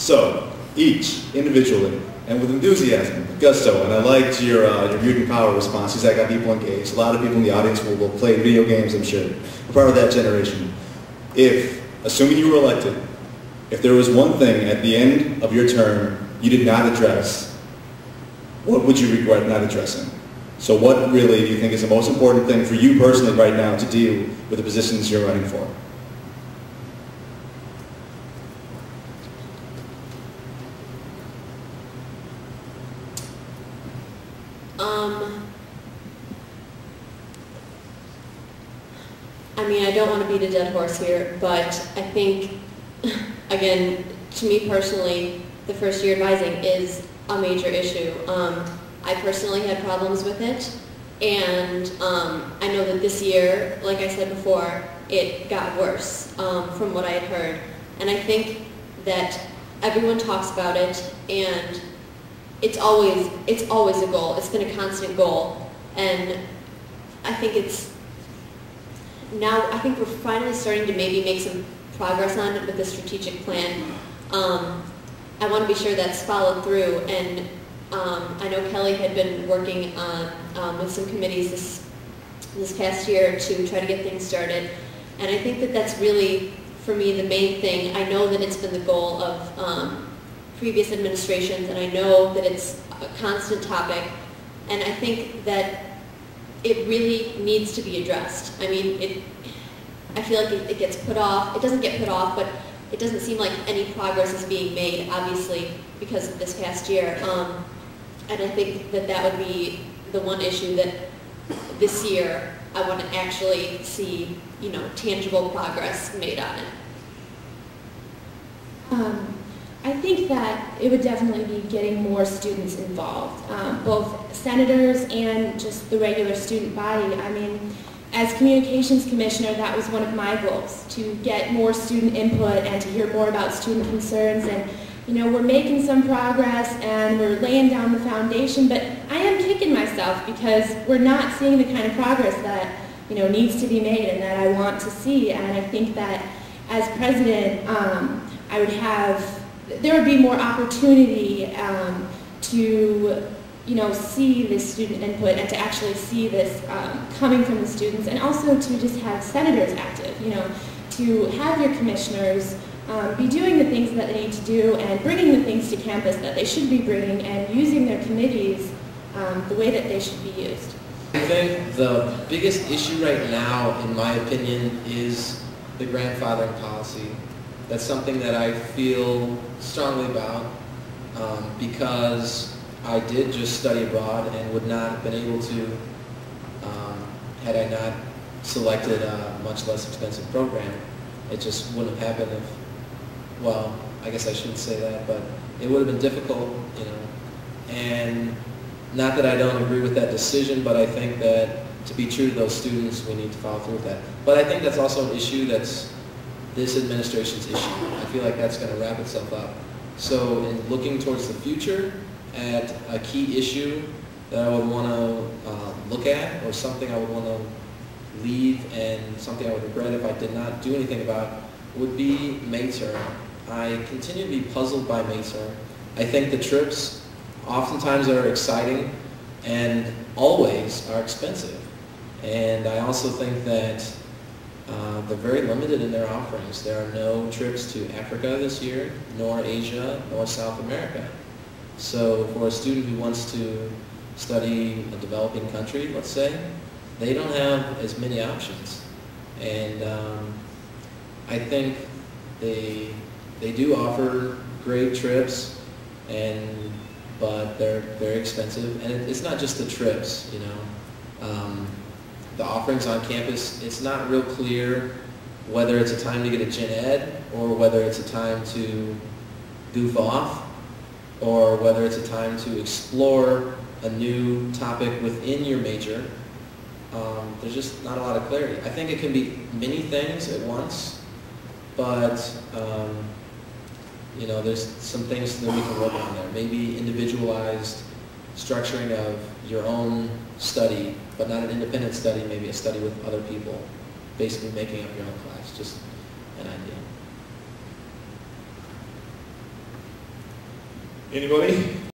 So, each, individually, and with enthusiasm, with gusto, and I liked your mutant power response, because that got people engaged. A lot of people in the audience will play video games, I'm sure. We're part of that generation. If, assuming you were elected, if there was one thing at the end of your term you did not address, what would you regret not addressing? So what really do you think is the most important thing for you personally right now to do with the positions you're running for? I mean, I don't want to beat a dead horse here, but I think, again, to me personally, the first year advising is a major issue. I personally had problems with it, and I know that this year, like I said before, it got worse from what I had heard. And I think that everyone talks about it, and it's always a goal. It's been a constant goal, and I think I think we're finally starting to maybe make some progress on it with the strategic plan. I want to be sure that's followed through, and I know Kelly had been working on with some committees this past year to try to get things started, and I think that that's really, for me, the main thing. I know that it's been the goal of previous administrations, and I know that it's a constant topic, and I think that it really needs to be addressed. I mean, I feel like it gets put off. It doesn't get put off, but it doesn't seem like any progress is being made, obviously, because of this past year. And I think that that would be the one issue that this year I want to actually see, tangible progress made on it. I think that it would definitely be getting more students involved, both senators and just the regular student body. I mean, as communications commissioner, that was one of my goals, to get more student input and to hear more about student concerns. And we're making some progress and we're laying down the foundation, but I am kicking myself because we're not seeing the kind of progress that needs to be made and that I want to see. And I think that as president, there would be more opportunity to see this student input and to actually see this coming from the students, and also to just have senators active, to have your commissioners be doing the things that they need to do and bringing the things to campus that they should be bringing and using their committees the way that they should be used. I think the biggest issue right now, in my opinion, is the grandfathering policy. That's something that I feel strongly about because I did just study abroad and would not have been able to had I not selected a much less expensive program. It just wouldn't have happened if, well, I guess I shouldn't say that, but it would have been difficult, and not that I don't agree with that decision, but I think that to be true to those students, we need to follow through with that. But I think that's also an issue that's this administration's issue. I feel like that's going to wrap itself up. So in looking towards the future at a key issue that I would want to look at, or something I would want to leave and something I would regret if I did not do anything about, would be May term. I continue to be puzzled by May term. I think the trips oftentimes are exciting and always are expensive. And I also think that they're very limited in their offerings. There are no trips to Africa this year, nor Asia, nor South America. So for a student who wants to study a developing country, let's say, they don't have as many options. And I think they do offer great trips, but they're very expensive. And it's not just the trips, the offerings on campus, it's not real clear whether it's a time to get a gen ed or whether it's a time to goof off or whether it's a time to explore a new topic within your major. There's just not a lot of clarity. I think it can be many things at once, but there's some things that we can work on there. Maybe individualized structuring of your own study, but not an independent study, maybe a study with other people, basically making up your own class, just an idea. Anybody?